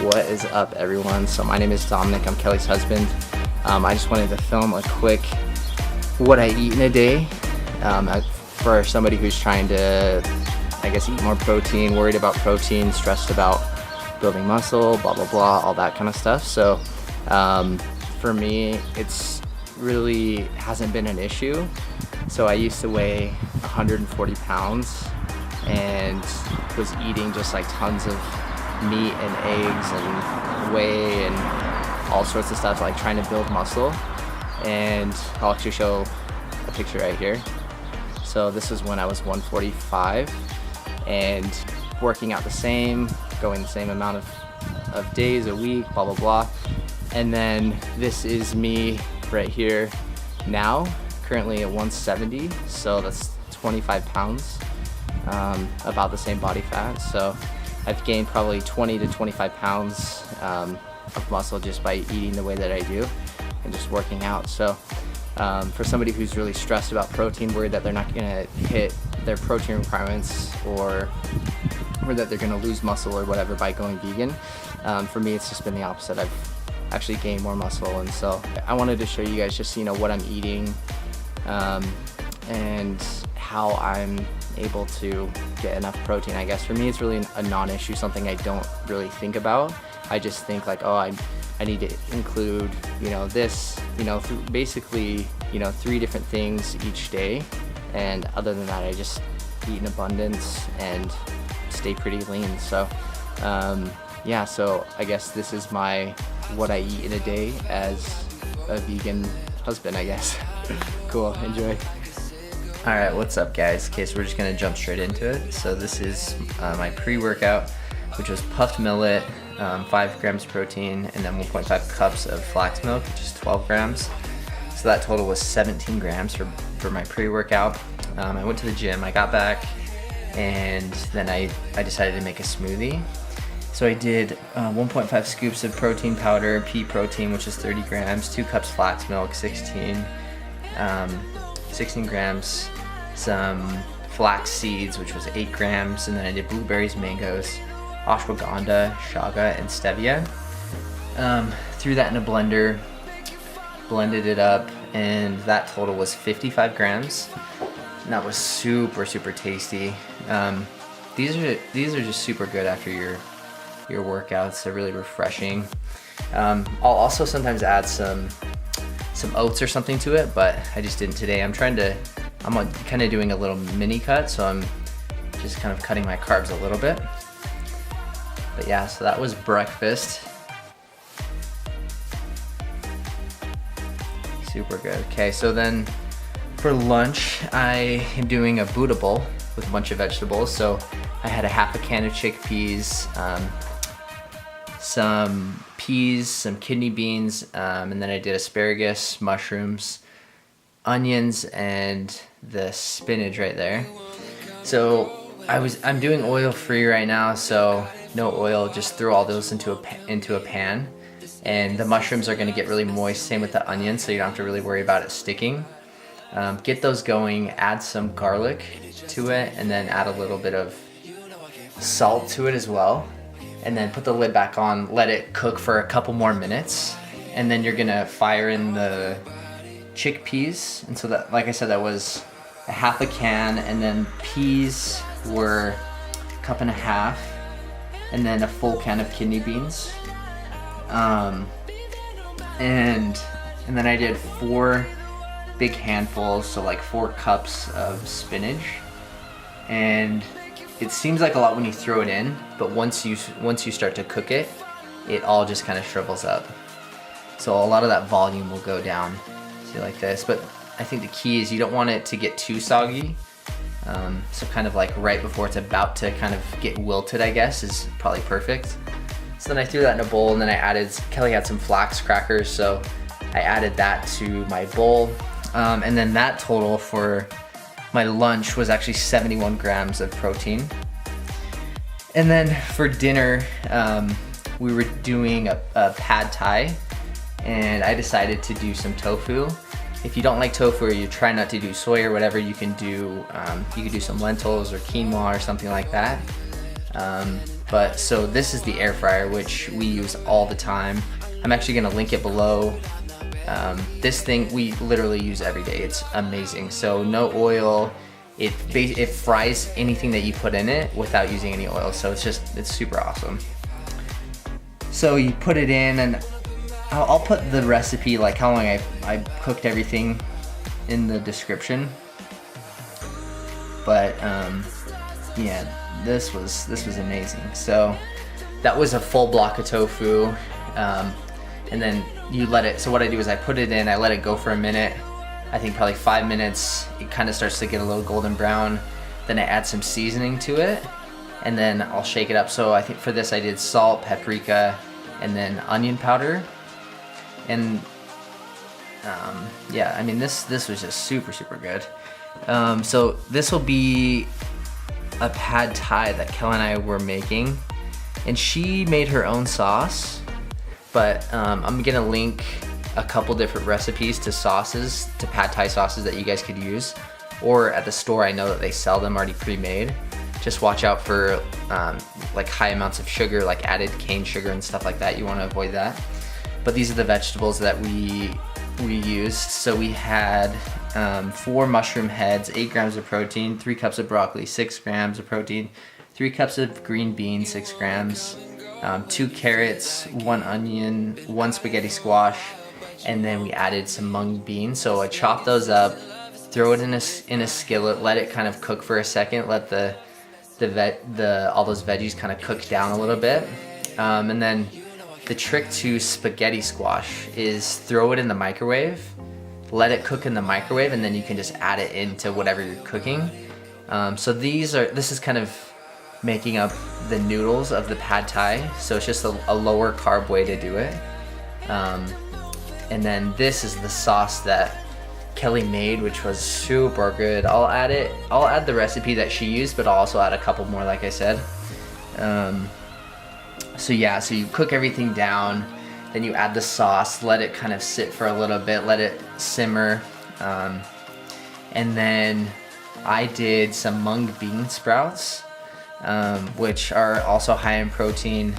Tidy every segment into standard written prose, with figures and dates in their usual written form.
What is up, everyone? So my name is Dominic, I'm Kelly's husband. I just wanted to film a quick what I eat in a day for somebody who's trying to, I guess, eat more protein, worried about protein, stressed about building muscle, blah blah blah, all that kind of stuff. So for me, it's really hasn't been an issue. So I used to weigh 140 pounds and was eating just like tons of meat and eggs and whey and all sorts of stuff, like trying to build muscle. And I'll actually show a picture right here. So this is when I was 145 and working out the same, going the same amount of days a week, blah blah blah. And then this is me right here now, currently at 170, so that's 25 pounds, about the same body fat. So I've gained probably 20 to 25 pounds of muscle just by eating the way that I do and just working out. So for somebody who's really stressed about protein, worried that they're not gonna hit their protein requirements or that they're gonna lose muscle or whatever by going vegan, for me it's just been the opposite. I've actually gained more muscle, and so I wanted to show you guys just what I'm eating and how I'm able to get enough protein. I guess for me it's really a non-issue, something I don't really think about. I just think like, oh, I need to include this, basically 3 different things each day, and other than that I just eat in abundance and stay pretty lean. So yeah, so I guess this is my what I eat in a day as a vegan husband, I guess. Cool, enjoy. Alright, what's up guys? Okay, so we're just gonna jump straight into it. So this is my pre-workout, which was puffed millet, 5 grams protein, and then 1.5 cups of flax milk, which is 12 grams. So that total was 17 grams for my pre-workout. I went to the gym, I got back, and then I decided to make a smoothie. So I did 1.5 scoops of protein powder, pea protein, which is 30 grams, 2 cups flax milk, 16 grams, some flax seeds, which was 8 grams, and then I did blueberries, mangoes, Ashwagonda, Chaga, and Stevia. Threw that in a blender, blended it up, and that total was 55 grams. And that was super tasty. These are just super good after your workouts. They're really refreshing. I'll also sometimes add some oats or something to it, but I just didn't today. I'm kind of doing a little mini cut, so I'm just kind of cutting my carbs a little bit. But yeah, so that was breakfast. Super good. Okay, so then for lunch, I am doing a Buddha bowl with a bunch of vegetables. So I had a half a can of chickpeas, some peas, some kidney beans, and then I did asparagus, mushrooms, onions, and the spinach right there. So I'm doing oil-free right now, so no oil, just throw all those into a pan. And the mushrooms are gonna get really moist, same with the onions, so you don't have to really worry about it sticking. Get those going, add some garlic to it, and then add a little bit of salt to it as well. And then put the lid back on, let it cook for a couple more minutes. And then you're gonna fire in the chickpeas. And so that, like I said, that was a half a can, and then peas were a cup and a half, and then a full can of kidney beans. And then I did 4 big handfuls, so like 4 cups of spinach. And it seems like a lot when you throw it in, but once you start to cook it, it all just kind of shrivels up. So a lot of that volume will go down, see, like this. But I think the key is you don't want it to get too soggy. So kind of like right before it's about to kind of get wilted, I guess, is probably perfect. So then I threw that in a bowl, and then Kelly had some flax crackers, so I added that to my bowl. And then that total for my lunch was actually 71 grams of protein. And then for dinner, we were doing a pad thai, and I decided to do some tofu. If you don't like tofu, or you try not to do soy or whatever, you can do some lentils or quinoa or something like that. But so this is the air fryer, which we use all the time. I'm actually gonna link it below. This thing we literally use every day. It's amazing. So no oil. It fries anything that you put in it without using any oil. So it's super awesome. So you put it in, and I'll put the recipe, like how long I cooked everything, in the description. But yeah, this was amazing. So that was a full block of tofu, and then you let it. So what I do is I put it in, I let it go for a minute. I think probably 5 minutes. It kind of starts to get a little golden brown. Then I add some seasoning to it, and then I'll shake it up. So I think for this I did salt, paprika, and then onion powder. And yeah, I mean this was just super good. So this will be a pad thai that Kelly and I were making, and she made her own sauce. But I'm gonna link a couple different recipes to sauces, to pad thai sauces that you guys could use, or at the store I know that they sell them already pre-made. Just watch out for like high amounts of sugar, like added cane sugar and stuff like that. You want to avoid that. But these are the vegetables that we used. So we had 4 mushroom heads, 8 grams of protein, 3 cups of broccoli, 6 grams of protein, 3 cups of green beans, 6 grams, 2 carrots, 1 onion, 1 spaghetti squash, and then we added some mung beans. So I chopped those up, throw it in a skillet, let it kind of cook for a second, let all those veggies kind of cook down a little bit, and then the trick to spaghetti squash is throw it in the microwave, let it cook in the microwave, and then you can just add it into whatever you're cooking. So this is kind of making up the noodles of the pad thai. So it's just a lower carb way to do it. And then this is the sauce that Kelly made, which was super good. I'll add the recipe that she used, but I'll also add a couple more, like I said. So yeah, so you cook everything down, then you add the sauce, let it kind of sit for a little bit, let it simmer, and then I did some mung bean sprouts, which are also high in protein.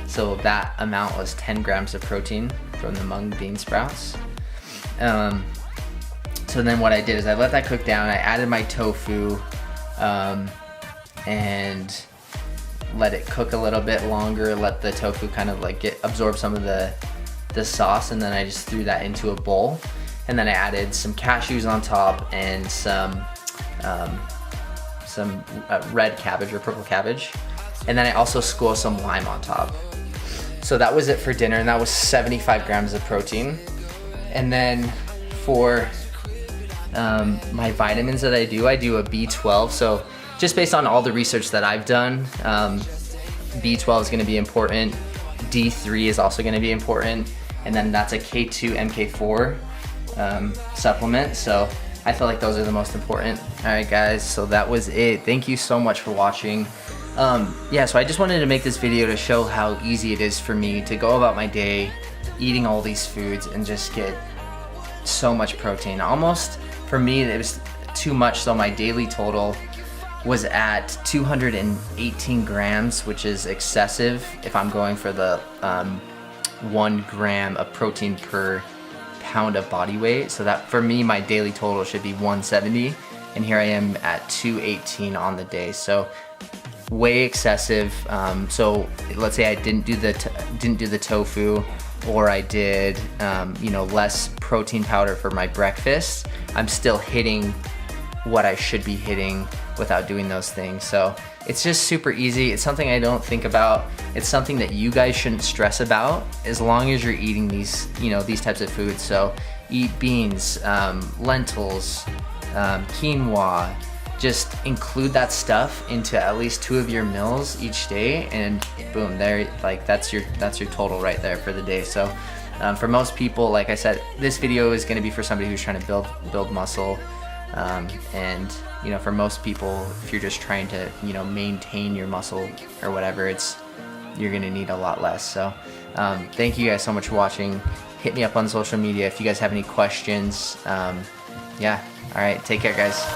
So that amount was 10 grams of protein from the mung bean sprouts. So then what I did is I let that cook down, I added my tofu, and let it cook a little bit longer, let the tofu kind of like absorb some of the sauce, and then I just threw that into a bowl. And then I added some cashews on top and some red cabbage or purple cabbage. And then I also squeezed some lime on top. So that was it for dinner, and that was 75 grams of protein. And then for my vitamins that I do a B12. So just based on all the research that I've done, B12 is going to be important. D3 is also going to be important, and then that's a K2 MK4 supplement. So I feel like those are the most important. All right, guys. So that was it. Thank you so much for watching. Yeah, so I just wanted to make this video to show how easy it is for me to go about my day eating all these foods and just get so much protein. Almost, for me, it was too much, so my daily total was at 218 grams, which is excessive if I'm going for the 1 gram of protein per pound of body weight. So that, for me, my daily total should be 170, and here I am at 218 on the day. So way excessive. So let's say I didn't do the tofu, or I did less protein powder for my breakfast, I'm still hitting what I should be hitting without doing those things. So it's just super easy. It's something I don't think about. It's something that you guys shouldn't stress about as long as you're eating these types of foods. So eat beans, lentils, quinoa. Just include that stuff into at least 2 of your meals each day, and boom, there, like that's your total right there for the day. So for most people, like I said, this video is going to be for somebody who's trying to build muscle, and for most people, if you're just trying to maintain your muscle or whatever, you're going to need a lot less. So thank you guys so much for watching. Hit me up on social media if you guys have any questions. Yeah, all right, take care, guys.